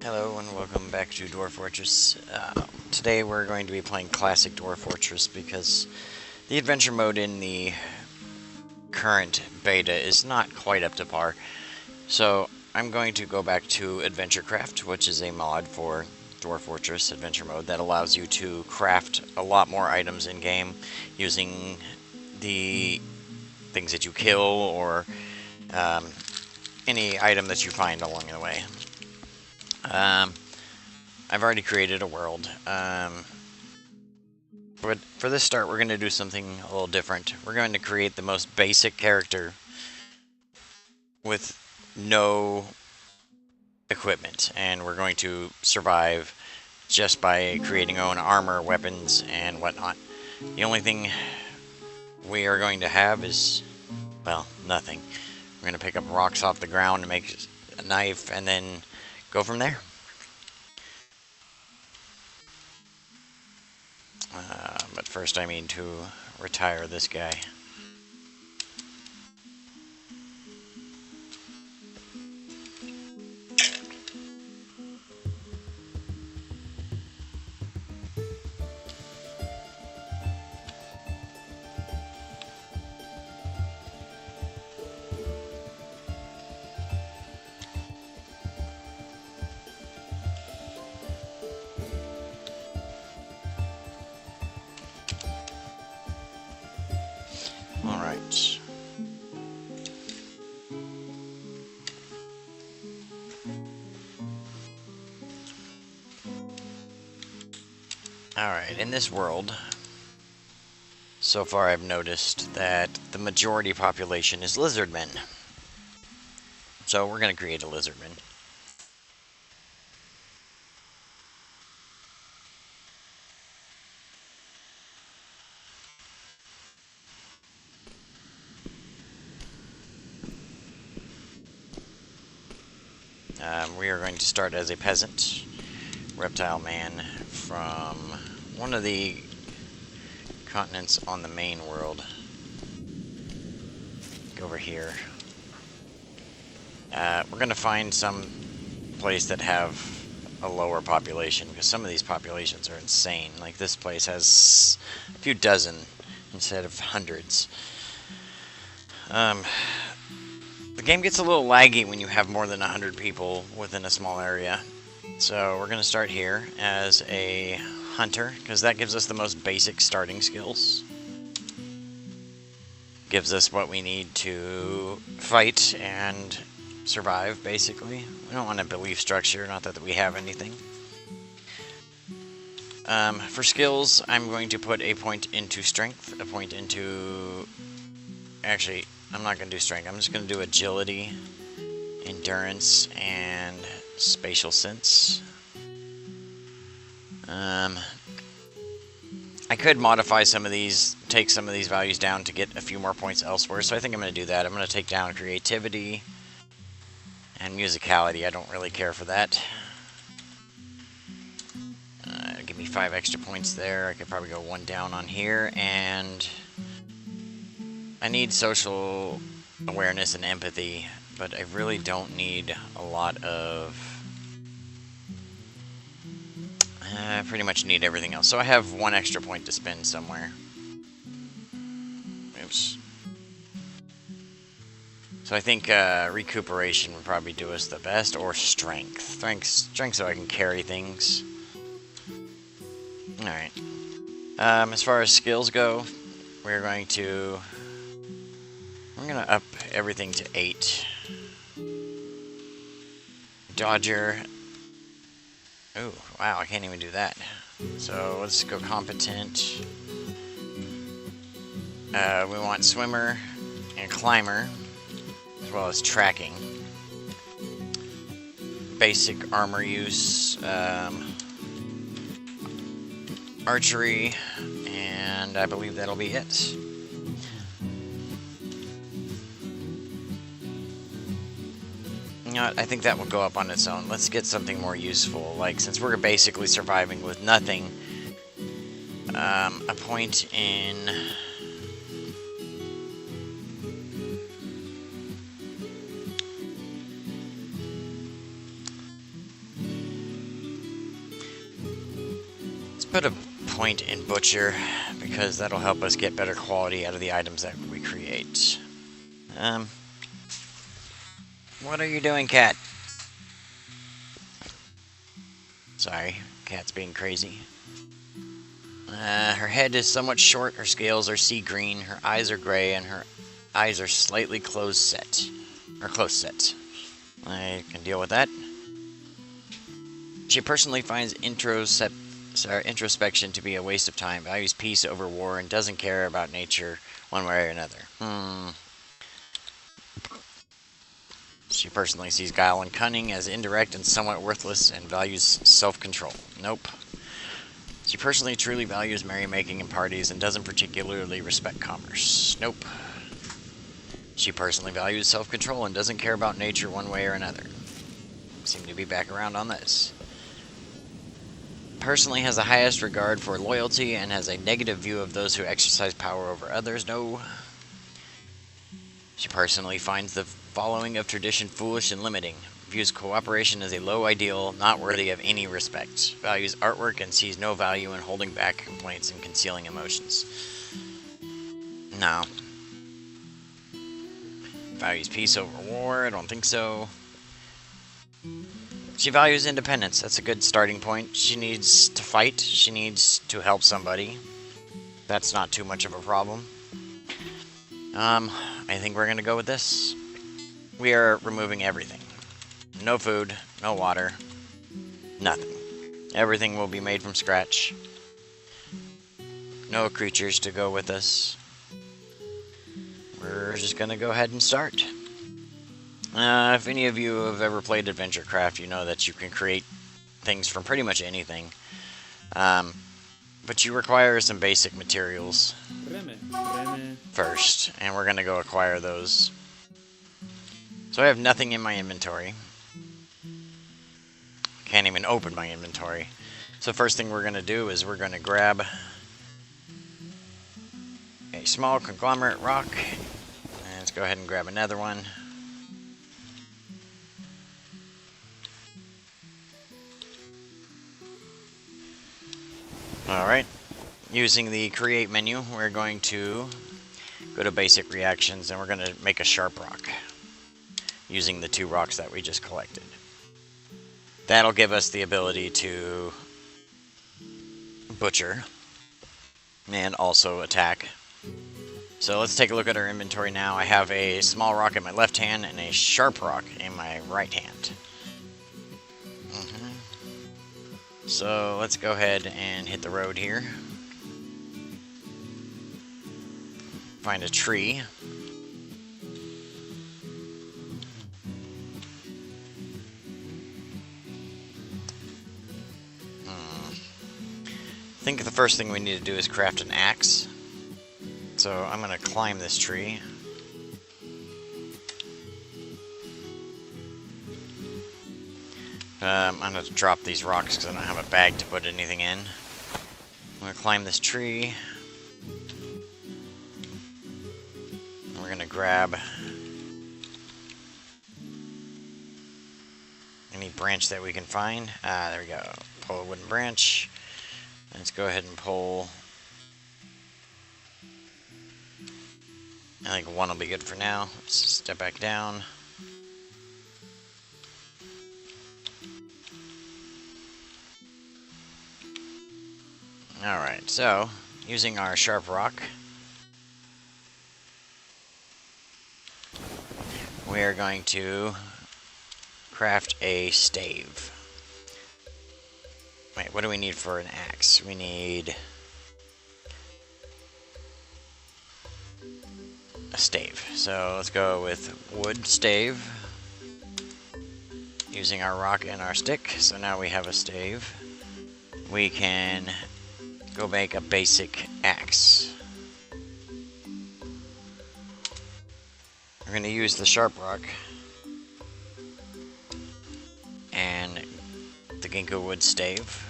Hello and welcome back to Dwarf Fortress. Today we're going to be playing Classic Dwarf Fortress because the adventure mode in the current beta is not quite up to par. So I'm going to go back to Adventurecraft, which is a mod for Dwarf Fortress adventure mode that allows you to craft a lot more items in game using the things that you kill or any item that you find along the way. I've already created a world, but for this start we're going to do something a little different. We're going to create the most basic character with no equipment, and we're going to survive just by creating our own armor, weapons, and whatnot. The only thing we are going to have is, well, nothing. We're going to pick up rocks off the ground and make a knife, and then go from there. But first I need to retire this guy. Alright. Alright, in this world, so far I've noticed that the majority population is lizardmen. So we're going to create a lizardman. We are going to start as a peasant, reptile man from one of the continents on the main world. Go over here. We're going to find some place that have a lower population, because some of these populations are insane. Like this place has a few dozen instead of hundreds. The game gets a little laggy when you have more than 100 people within a small area. So we're going to start here as a hunter, because that gives us the most basic starting skills. Gives us what we need to fight and survive, basically. We don't want a belief structure, not that we have anything. For skills, I'm going to put a point into strength, a point into... Actually, I'm not going to do strength. I'm just going to do agility, endurance, and spatial sense. I could modify some of these, take some of these values down to get a few more points elsewhere, so I think I'm going to do that. I'm going to take down creativity and musicality. I don't really care for that. Give me 5 extra points there. I could probably go 1 down on here, and I need social awareness and empathy, but I really don't need a lot of... I pretty much need everything else. So I have 1 extra point to spend somewhere. Oops. So I think recuperation would probably do us the best, or strength. Strength so I can carry things. Alright. As far as skills go, we're going to... I'm going to up everything to 8. Dodger. Oh, wow, I can't even do that. So let's go competent. We want swimmer and climber, as well as tracking. basic armor use, archery, and I believe that'll be it. You know what, I think that will go up on its own. Let's get something more useful. Like, since we're basically surviving with nothing, a point in... Let's put a point in Butcher, because that'll help us get better quality out of the items that we create. What are you doing, cat? Sorry, cat's being crazy. Her head is somewhat short, her scales are sea green, her eyes are gray, and her eyes are slightly close set. I can deal with that. She personally finds introspection to be a waste of time, values peace over war, and doesn't care about nature one way or another. She personally sees guile and cunning as indirect and somewhat worthless, and values self-control. Nope. She personally truly values merrymaking and parties, and doesn't particularly respect commerce. Nope. She personally values self-control, and doesn't care about nature one way or another. Seem to be back around on this. Personally has the highest regard for loyalty, and has a negative view of those who exercise power over others. No. She personally finds the following of tradition foolish and limiting. Views cooperation as a low ideal, not worthy of any respect. Values artwork and sees no value in holding back complaints and concealing emotions. No. Values peace over war. I don't think so. She values independence. That's a good starting point. She needs to fight. She needs to help somebody. That's not too much of a problem. I think we're going to go with this. We are removing everything. No food, no water, nothing. Everything will be made from scratch. No creatures to go with us. We're just going to go ahead and start. If any of you have ever played Adventurecraft, you know that you can create things from pretty much anything. But you require some basic materials first, and we're going to go acquire those. So I have nothing in my inventory. Can't even open my inventory. So first thing we're going to do is we're going to grab a small conglomerate rock. And let's go ahead and grab another one. Alright. Using the create menu, we're going to go to basic reactions, and we're going to make a sharp rock using the 2 rocks that we just collected. That'll give us the ability to butcher and also attack. So let's take a look at our inventory now. I have a small rock in my left hand and a sharp rock in my right hand. So let's go ahead and hit the road here. Find a tree. I think the first thing we need to do is craft an axe. So I'm going to climb this tree. I'm going to drop these rocks because I don't have a bag to put anything in. I'm going to climb this tree. And we're going to grab any branch that we can find. There we go. Pull a wooden branch. Let's go ahead and pull. I think one will be good for now. Let's step back down. Alright, so using our sharp rock, we are going to craft a stave. Wait, what do we need for an axe? We need a stave. So let's go with wood stave. using our rock and our stick. So now we have a stave. We can go make a basic axe. We're going to use the sharp rock and the ginkgo wood stave.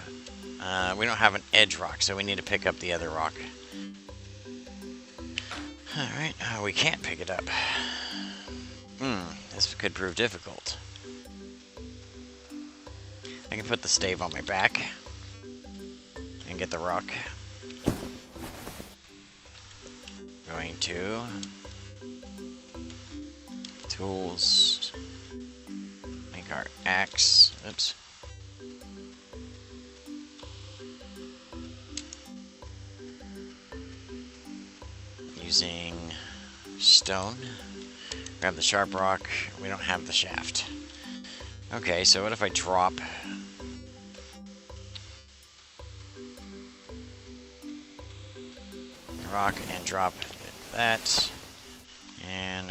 We don't have an edge rock, so we need to pick up the other rock. Alright, we can't pick it up. This could prove difficult. I can put the stave on my back and get the rock. Going to tools, make our axe. Oops. Using stone. Grab the sharp rock. We don't have the shaft. Okay, so what if I drop the rock and drop that, and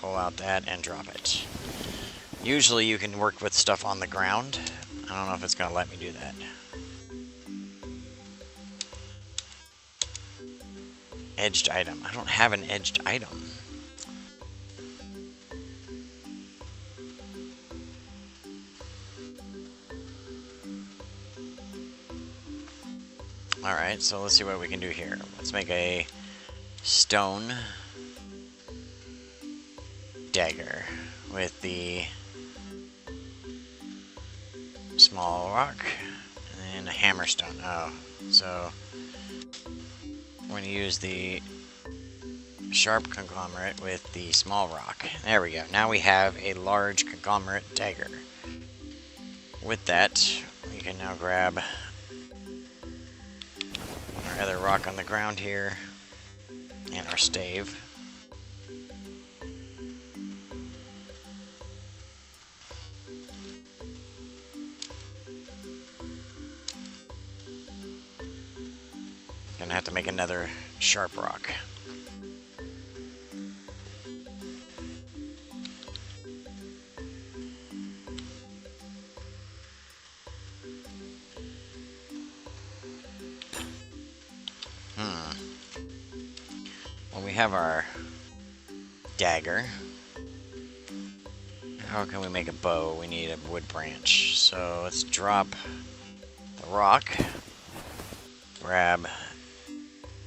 pull out that and drop it. Usually you can work with stuff on the ground. I don't know if it's going to let me do that. Edged item. I don't have an edged item. Alright, so let's see what we can do here. Let's make a stone dagger with the small rock and a hammerstone. Oh, so I'm going to use the sharp conglomerate with the small rock. There we go. Now we have a large conglomerate dagger. With that, we can now grab our other rock on the ground here and our stave. Gonna have to make another sharp rock. Well, we have our dagger. How can we make a bow? We need a wood branch. So let's drop the rock, grab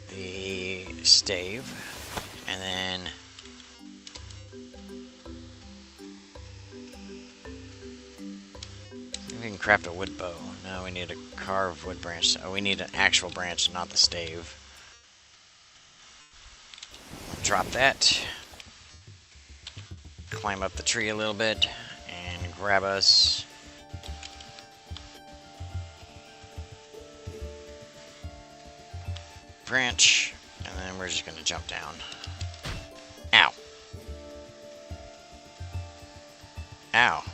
the stave, and then we can craft a wood bow. No, we need a carved wood branch. Oh, we need an actual branch, not the stave. Drop that. Climb up the tree a little bit and grab us branch, and then we're just going to jump down. Ow. Ow.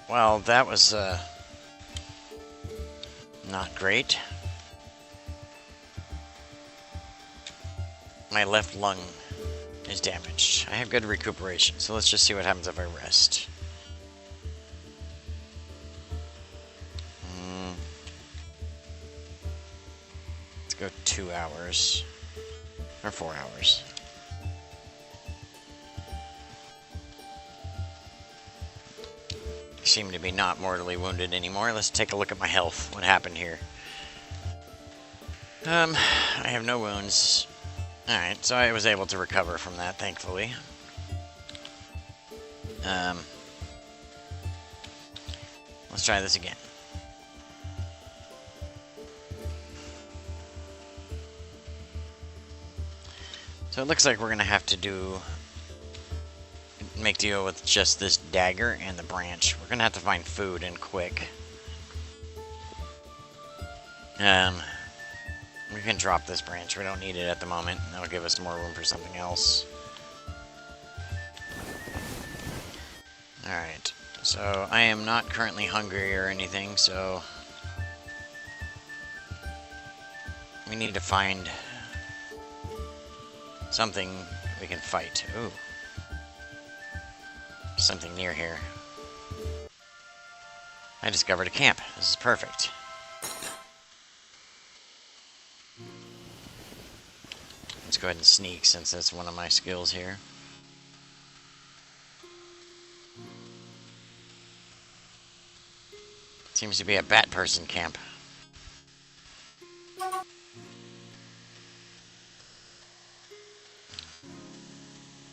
Well, that was not great. My left lung is damaged. I have good recuperation, so let's just see what happens if I rest. Let's go 2 hours. Or 4 hours. I seem to be not mortally wounded anymore. Let's take a look at my health. What happened here? I have no wounds. Alright, so I was able to recover from that, thankfully. Let's try this again. So it looks like we're going to have to make deal with just this dagger and the branch. We're going to have to find food and quick. We can drop this branch. We don't need it at the moment. That'll give us more room for something else. Alright. So, I am not currently hungry or anything, so we need to find something we can fight. Ooh. Something near here. I discovered a camp. This is perfect. Let's go ahead and sneak, since that's one of my skills here. Seems to be a bat person camp.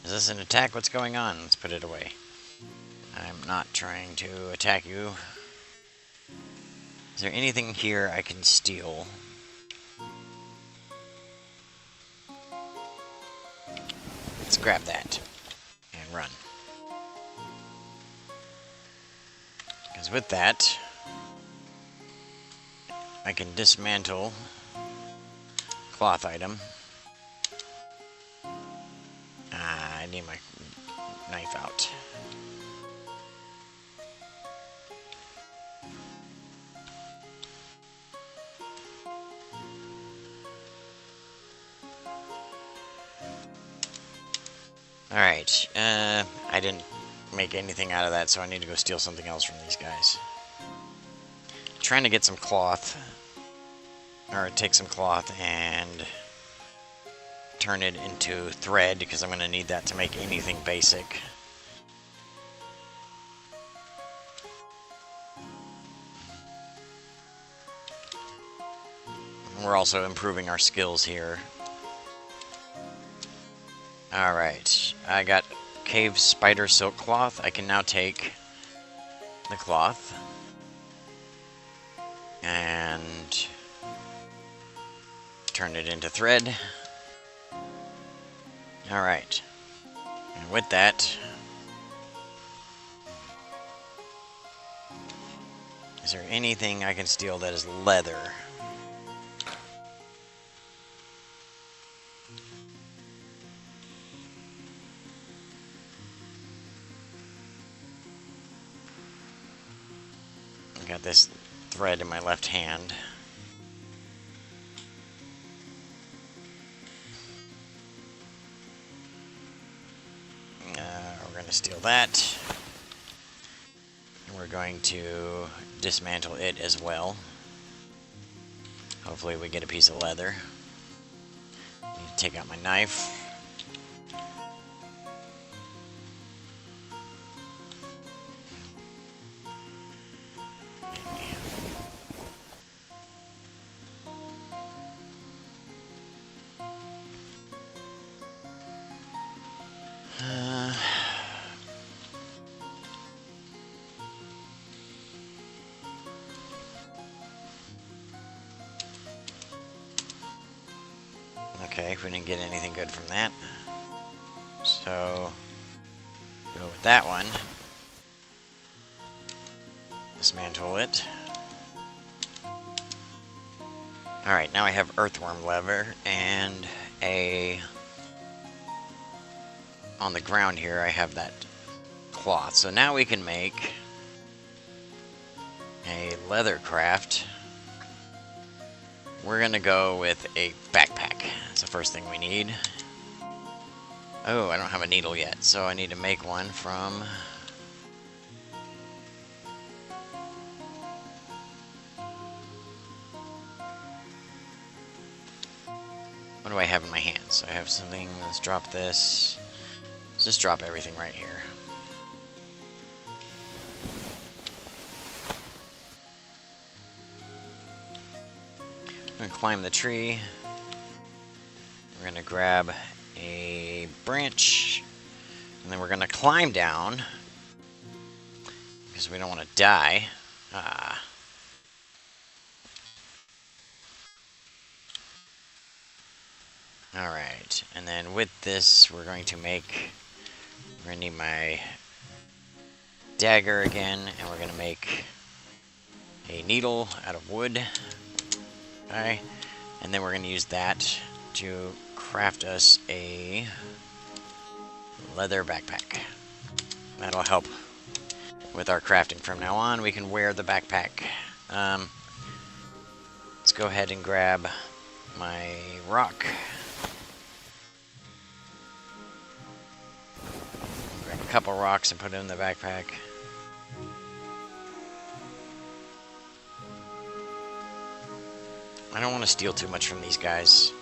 Is this an attack? What's going on? Let's put it away. I'm not trying to attack you. Is there anything here I can steal? Let's grab that and run. Because with that, I can dismantle cloth item. I need my knife out. Alright, I didn't make anything out of that, so I need to go steal something else from these guys. Trying to get some cloth, or take some cloth and turn it into thread, because I'm going to need that to make anything basic. We're also improving our skills here. Alright, I got cave spider silk cloth. I can now take the cloth and turn it into thread. Alright, and with that, is there anything I can steal that is leather? Got this thread in my left hand. We're going to steal that. And we're going to dismantle it as well. Hopefully we get a piece of leather. Need to take out my knife. Okay, we didn't get anything good from that. So, go with that one. Dismantle it. Alright, now I have earthworm leather and a... On the ground here, I have that cloth. So now we can make a leather craft. We're gonna go with a backpack. That's the first thing we need. Oh, I don't have a needle yet, so I need to make one from... What do I have in my hands? I have something, let's drop this. Let's just drop everything right here. I'm gonna climb the tree. We're gonna grab a branch, and then we're gonna climb down because we don't want to die. Alright, and then with this, we're going to need my dagger again, and we're gonna make a needle out of wood. Okay, and then we're going to use that to craft us a leather backpack. That'll help with our crafting from now on. We can wear the backpack. Let's go ahead and grab my rock. Grab a couple rocks and put it in the backpack. I don't want to steal too much from these guys.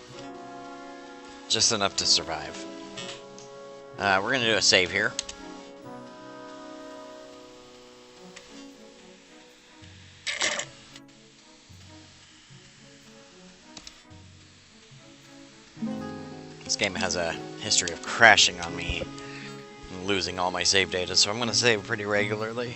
Just enough to survive. We're going to do a save here. This game has a history of crashing on me and losing all my save data, so I'm going to save pretty regularly.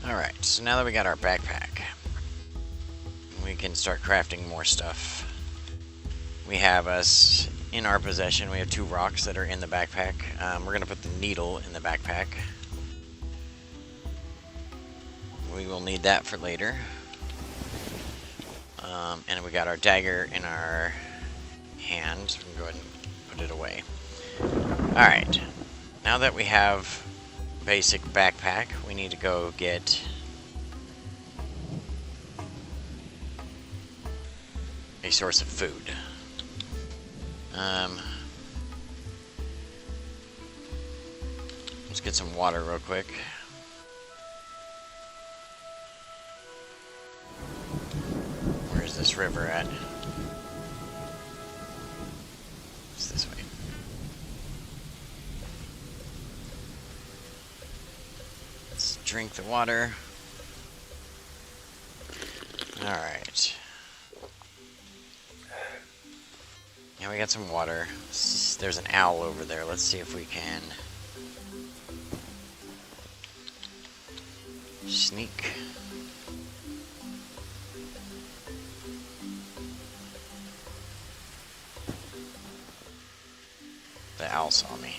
Alright, so now that we got our backpack, we can start crafting more stuff. We have us in our possession. We have 2 rocks that are in the backpack. We're going to put the needle in the backpack. We will need that for later. And we got our dagger in our hand. So we can go ahead and put it away. Alright, now that we have basic backpack, we need to go get a source of food. Let's get some water real quick. Where's this river at? It's this way. Let's drink the water. Alright. Now we got some water. There's an owl over there. Let's see if we can sneak. The owl saw me.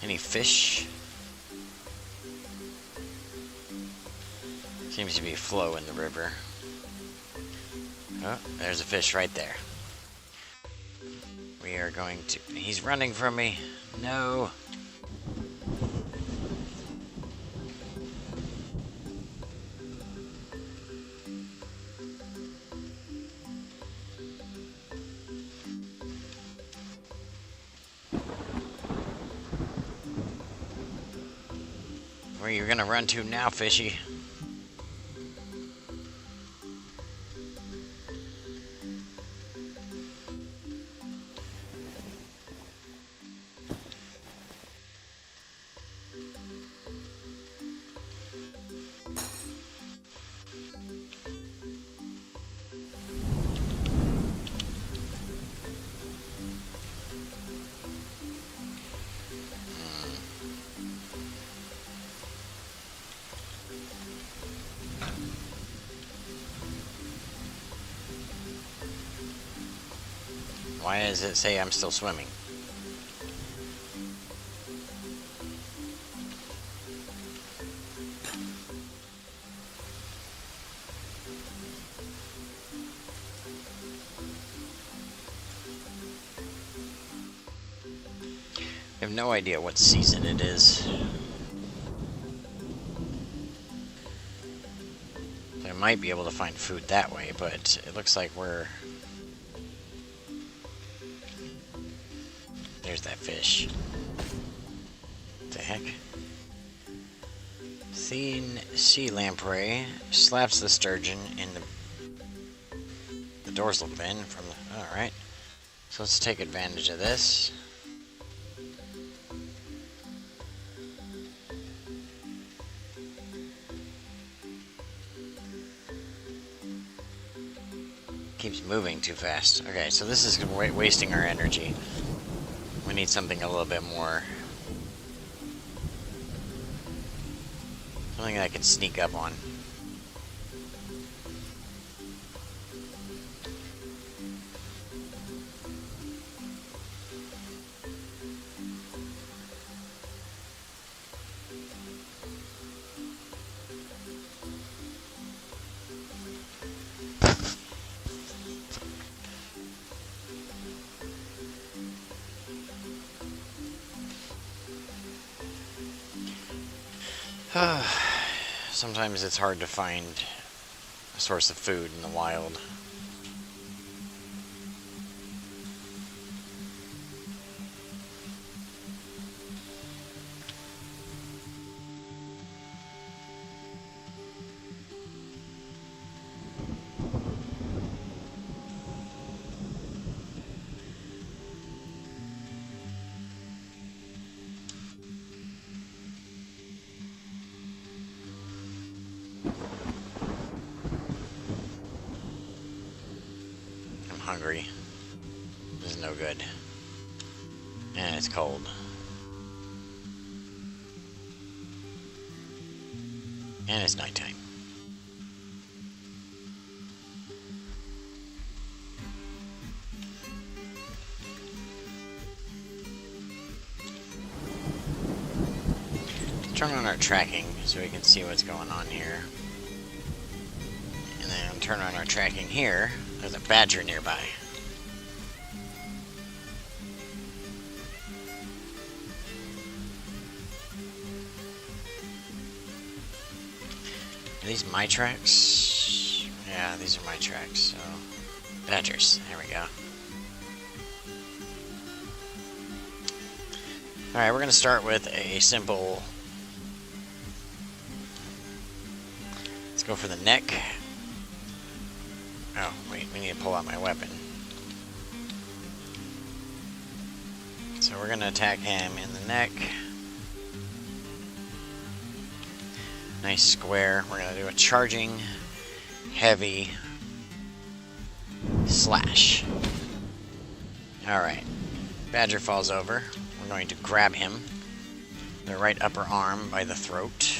Any fish? Seems to be a flow in the river. Oh, there's a fish right there. We are going to... He's running from me. No. Where you gonna run to now, fishy? Why does it say I'm still swimming? I have no idea what season it is. I might be able to find food that way, but it looks like we're... There's that fish. What the heck? Thin sea lamprey slaps the sturgeon in the dorsal fin from the... Alright. So let's take advantage of this. Keeps moving too fast. Okay, so this is wasting our energy. We need something a little bit more... Something that I can sneak up on. Sometimes it's hard to find a source of food in the wild. Hungry. This is no good. And it's cold. And it's nighttime. Turn on our tracking so we can see what's going on here. And then turn on our tracking here. There's a badger nearby. Are these my tracks? Yeah, these are my tracks, so... Badgers. There we go. Alright, we're going to start with a simple... Let's go for the neck. Oh, wait, we need to pull out my weapon. So we're going to attack him in the neck. Nice square. We're going to do a charging, heavy slash. Alright. Badger falls over. We're going to grab him. The right upper arm by the throat.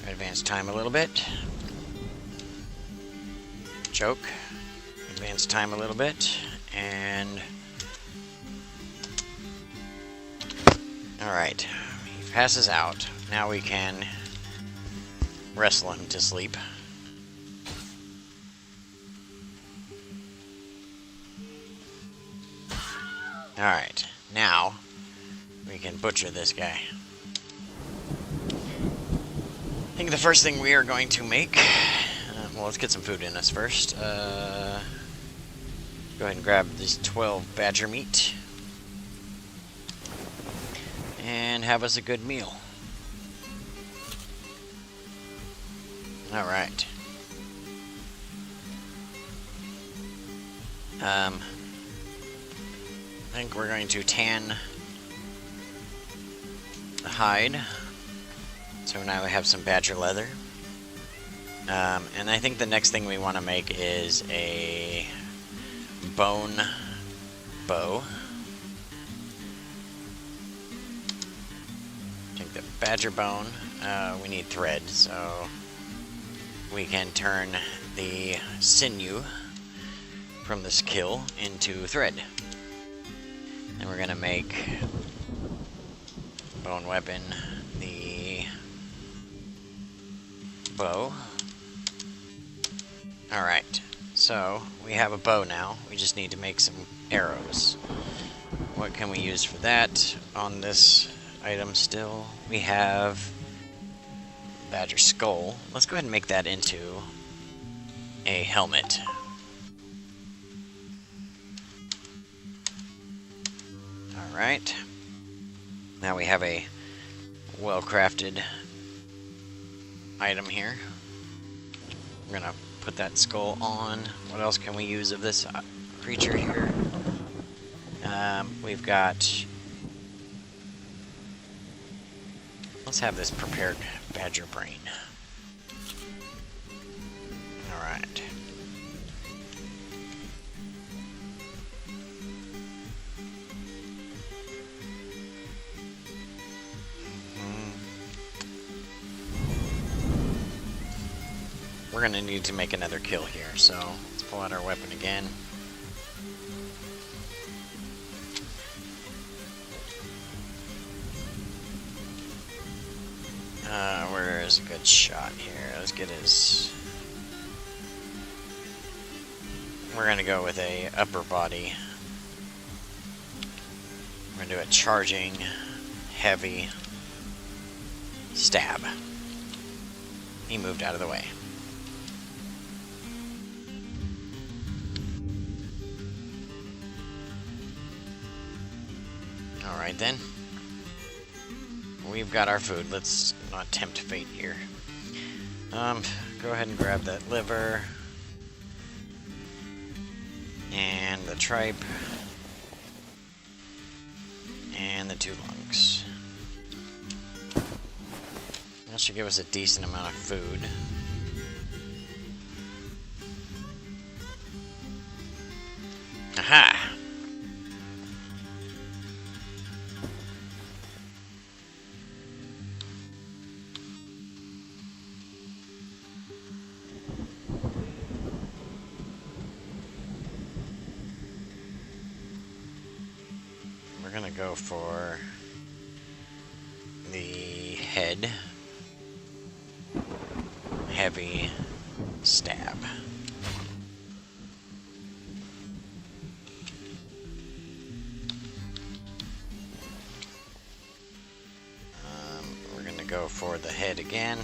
Advance time a little bit. Choke. Advance time a little bit. And... Alright. He passes out. Now we can wrestle him to sleep. Alright. Now we can butcher this guy. I think the first thing we are going to make... well, let's get some food in us first. Go ahead and grab these 12 badger meat. And have us a good meal. Alright. I think we're going to tan the hide. So now we have some badger leather. And I think the next thing we want to make is a bone bow. Take the badger bone. We need thread, so we can turn the sinew from this kill into thread. And we're going to make bone weapon, the bow. Alright, so we have a bow now. We just need to make some arrows. What can we use for that on this item still? We have badger skull. Let's go ahead and make that into a helmet. Alright. Now we have a well-crafted item here. We're gonna put that skull on. What else can we use of this creature here? We've got... Let's have this prepared badger brain. Alright. We're going to need to make another kill here, so let's pull out our weapon again. Where is a good shot here? Let's get his... We're going to go with a upper body. We're going to do a charging, heavy stab. He moved out of the way. Alright then. We've got our food. Let's not tempt fate here. Go ahead and grab that liver. And the tripe. And the 2 lungs. That should give us a decent amount of food. Aha! We're gonna go for the head. Heavy stab. We're gonna go for the head again.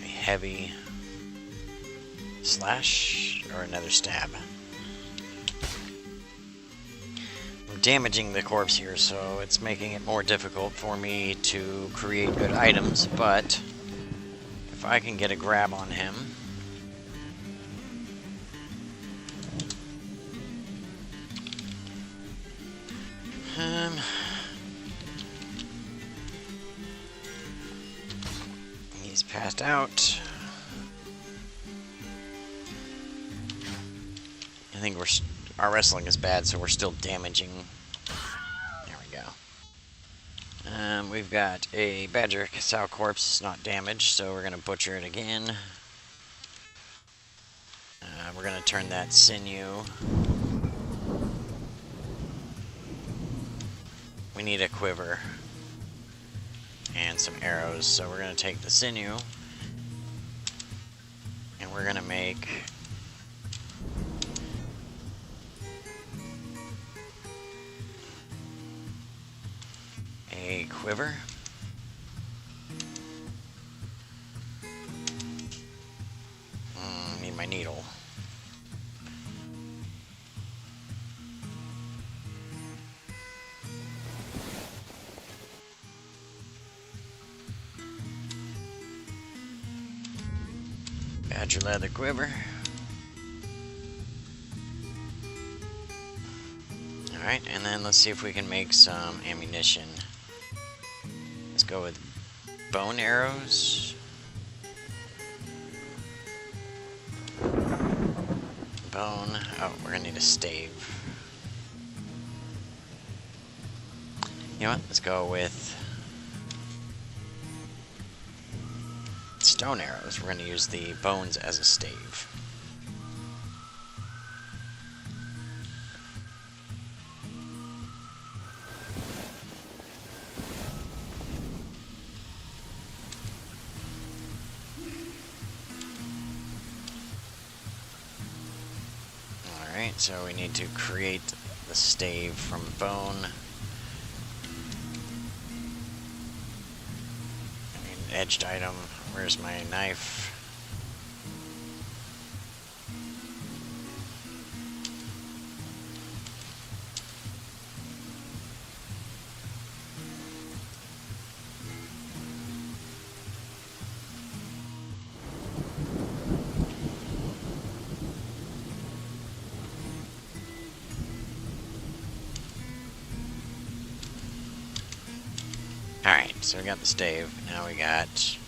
A heavy slash or another stab. I'm damaging the corpse here, so it's making it more difficult for me to create good items, but if I can get a grab on him. He's passed out. I think our wrestling is bad, so we're still damaging. There we go. We've got a badger sow corpse. It's not damaged, so we're going to butcher it again. We're going to turn that sinew. We need a quiver and some arrows, so we're going to take the sinew and we're going to make a quiver. Need my needle. Badger leather quiver. Alright, and then let's see if we can make some ammunition. Let's go with bone arrows. Bone. Oh, we're gonna need a stave. You know what? Let's go with stone arrows. We're gonna use the bones as a stave. Alright, so we need to create the stave from bone. I need an edged item. Where's my knife? Alright, so we got the stave. Now we got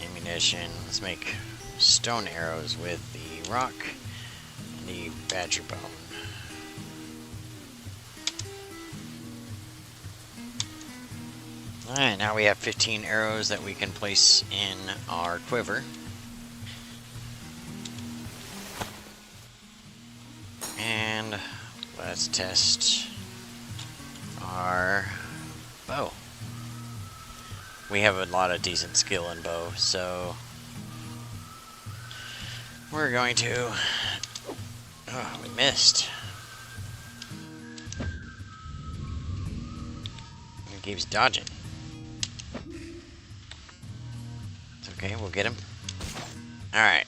ammunition. Let's make stone arrows with the rock and the badger bone. Alright, now we have 15 arrows that we can place in our quiver. And let's test our bow. We have a lot of decent skill in bow, so we're going to... Oh, we missed. Keeps dodging. It's okay, we'll get him. Alright.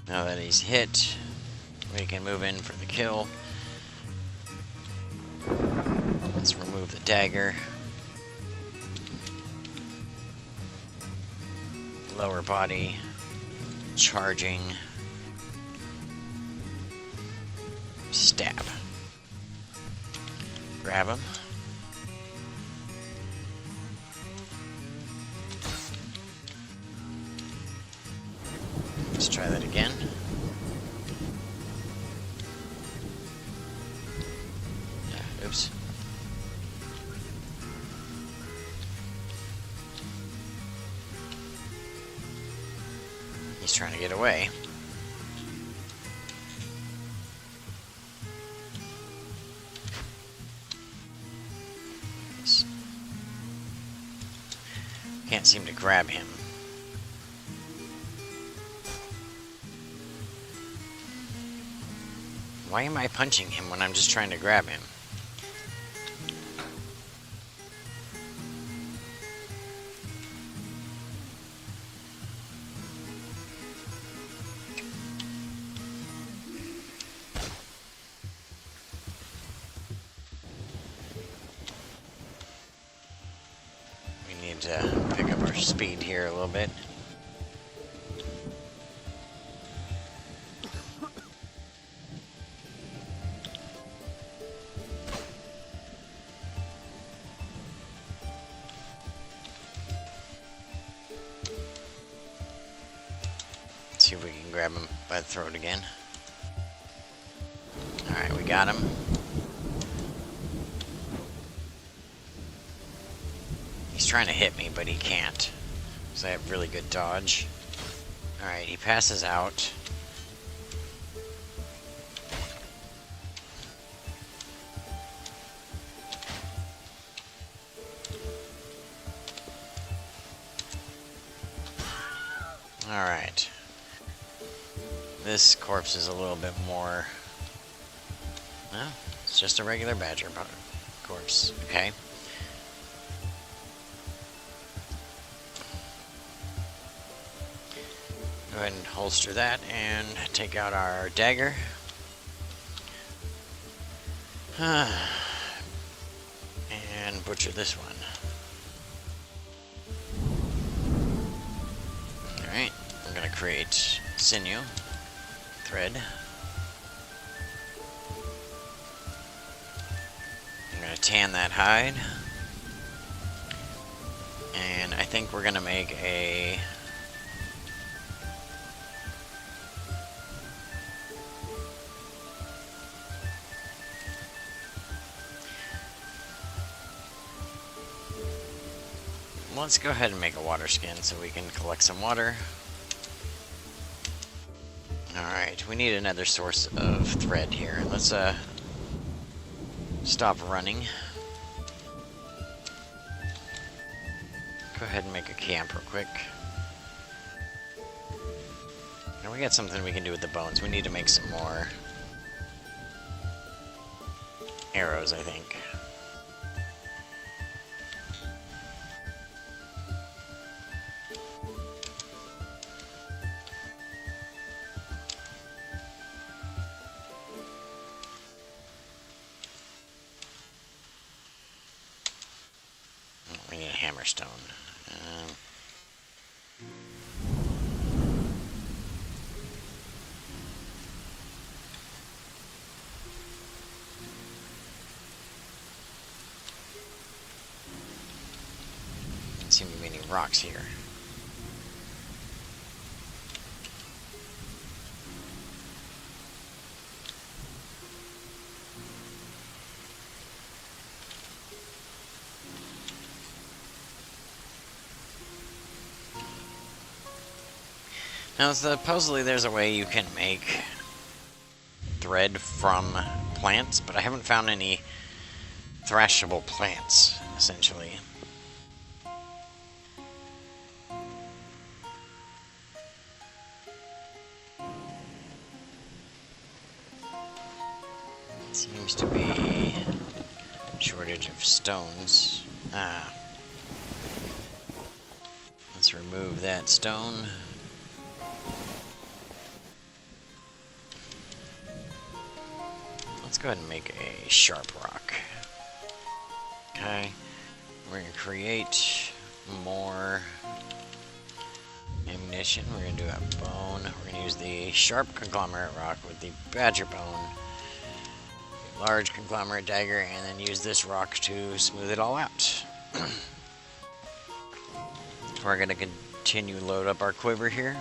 Now that he's hit, we can move in for the kill. Let's remove the dagger. Lower body. Charging. Stab. Grab him. Let's try that again. Yeah, oops. He's trying to get away. Can't seem to grab him. Why am I punching him when I'm just trying to grab him? We need to pick up our speed here a little bit. See if we can grab him by the throat again. Alright, we got him. He's trying to hit me, but he can't. Because I have really good dodge. Alright, he passes out. Alright. This corpse is a little bit more... Well, it's just a regular badger corpse. Okay. Go ahead and holster that and take out our dagger. And butcher this one. Alright, we're going to create sinew. Thread. I'm going to tan that hide. And I think we're going to make a... Let's go ahead and make a water skin so we can collect some water. Alright, we need another source of thread here. Let's stop running. Go ahead and make a camp real quick. And we got something we can do with the bones. We need to make some more arrows, I think. We need a hammerstone. Doesn't seem to be any rocks here. Now, supposedly there's a way you can make thread from plants, but I haven't found any thrashable plants, essentially. Seems to be Shortage of stones. Ah. Let's remove that stone. Let's go ahead and make a sharp rock. Okay. We're going to create more ammunition. We're going to do a bone. We're going to use the sharp conglomerate rock with the badger bone. Large conglomerate dagger, and then use this rock to smooth it all out. We're going to continue to load up our quiver here.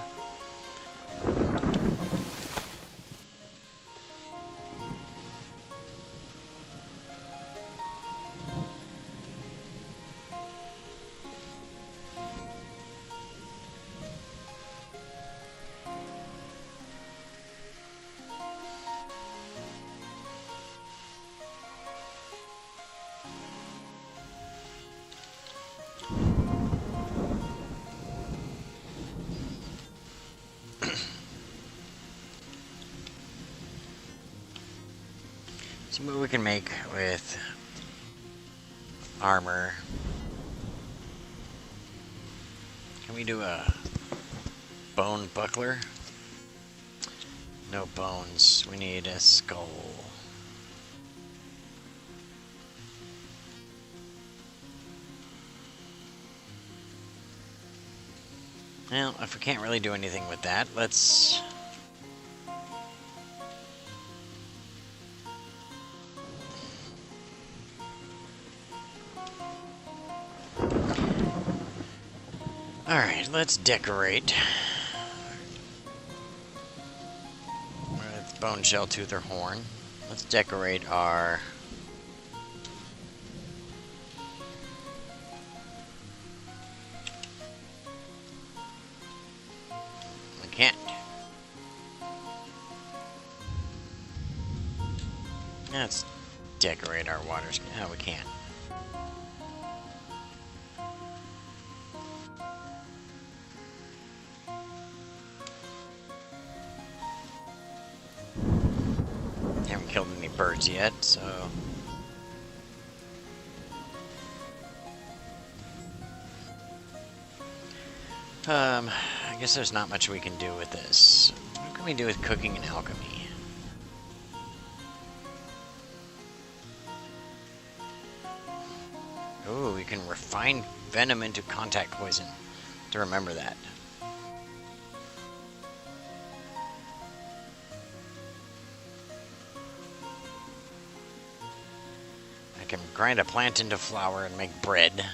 See what we can make with armor. Can we do a bone buckler? No bones. We need a skull. Well, if we can't really do anything with that, let's... Alright, let's decorate with bone, shell, tooth, or horn. Let's decorate our... We can't. Let's decorate our water skin. No, we can't. Haven't killed any birds yet, so... I guess there's not much we can do with this. What can we do with cooking and alchemy? Ooh, we can refine venom into contact poison. To remember that. I can grind a plant into flour and make bread.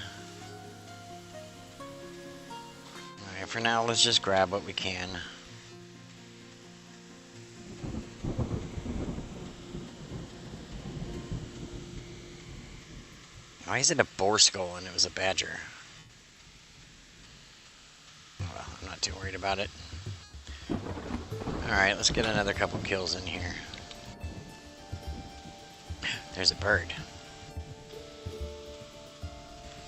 Alright, for now, let's just grab what we can. Why is it a boar skull and it was a badger? Well, I'm not too worried about it. Alright, let's get another couple kills in here. There's a bird.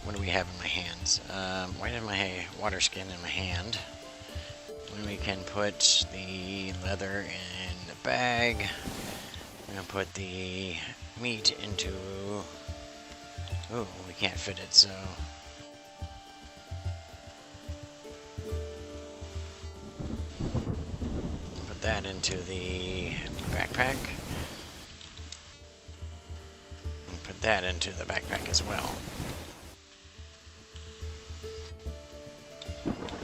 What do we have in my hands? Why have my water skin in my hand? We can put the leather in the bag. I'm going to put the meat into... Oh, we can't fit it, so... Put that into the backpack. And put that into the backpack as well.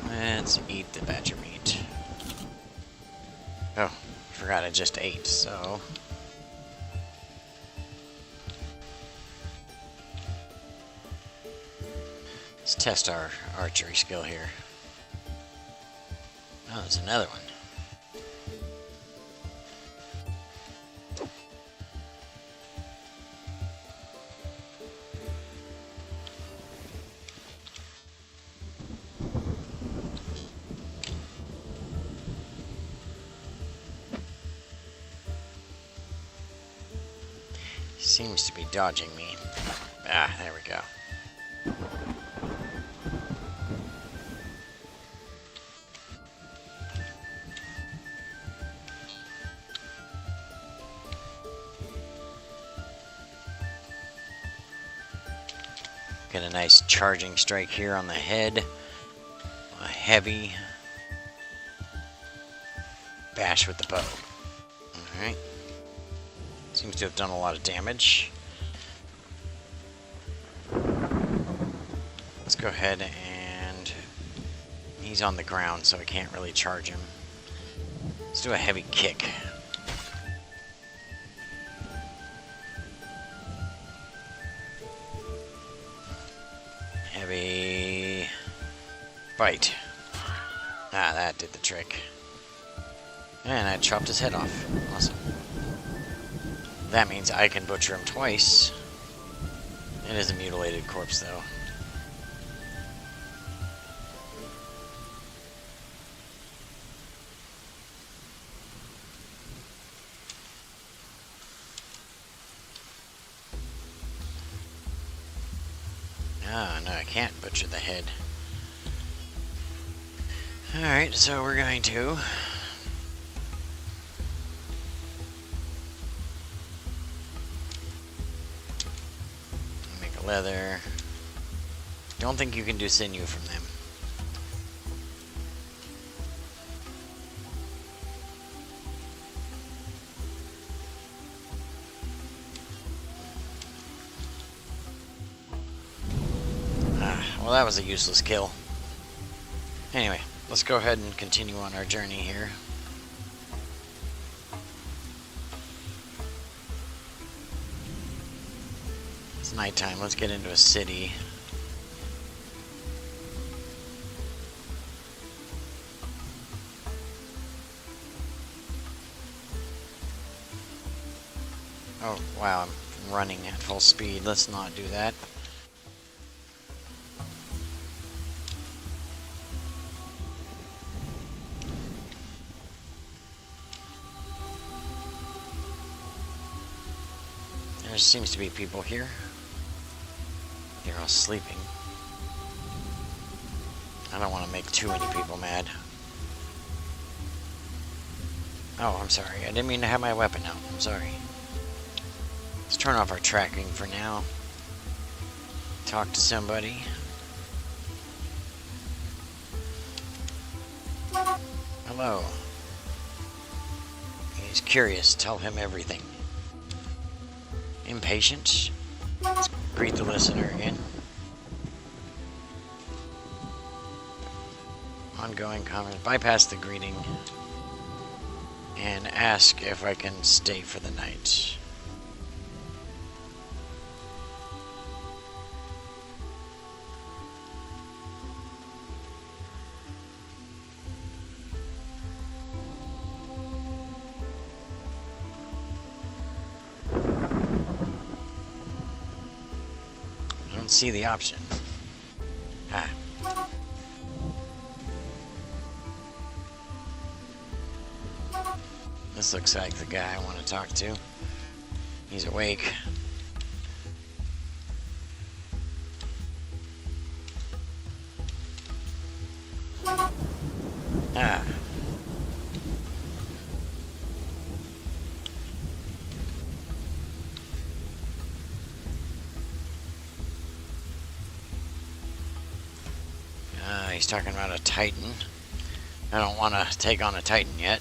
Let's eat the badger meat. Oh, forgot I just ate, so... Let's test our archery skill here. Oh, there's another one. Seems to be dodging me. Ah, there we go. Get a nice charging strike here on the head. A heavy bash with the bow. Alright. Seems to have done a lot of damage. Let's go ahead and... He's on the ground, so I can't really charge him. Let's do a heavy kick. Heavy bite. Ah, that did the trick. And I chopped his head off. Awesome. That means I can butcher him twice. It is a mutilated corpse, though. Ah, no, I can't butcher the head. Alright, so we're going to... make a leather. Don't think you can do sinew from them. Well, that was a useless kill. Anyway, let's go ahead and continue on our journey here. It's nighttime. Let's get into a city. Oh, wow, I'm running at full speed. Let's not do that. There seems to be people here. They're all sleeping. I don't want to make too many people mad. Oh, I'm sorry. I didn't mean to have my weapon out. I'm sorry. Let's turn off our tracking for now. Talk to somebody. Hello. He's curious. Tell him everything. Impatient. Let's greet the listener again. Ongoing comments. Bypass the greeting. And ask if I can stay for the night. See the option. Ah. This looks like the guy I want to talk to. He's awake. Ah. He's talking about a Titan. I don't want to take on a Titan yet.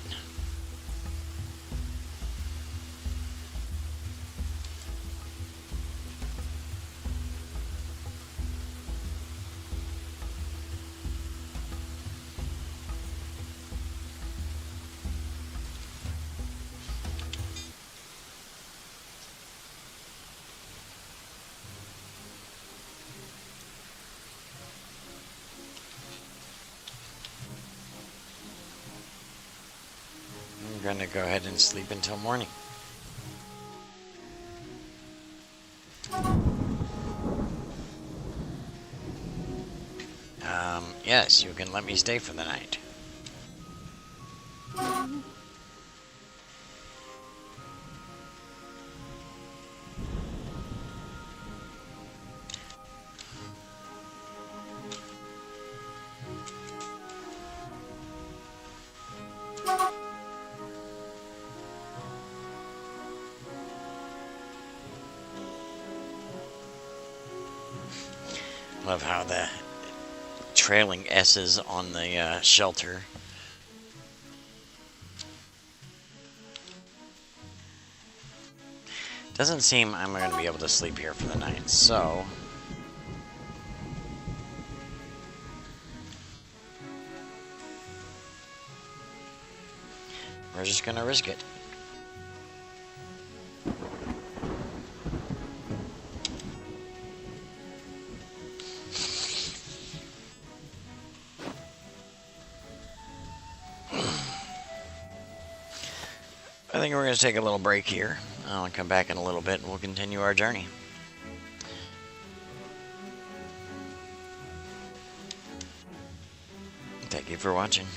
I'm going to go ahead and sleep until morning. Yes, you can let me stay for the night. Love how the trailing S's on the shelter. Doesn't seem I'm going to be able to sleep here for the night, so we're just going to risk it. I think we're going to take a little break here. I'll come back in a little bit and we'll continue our journey. Thank you for watching.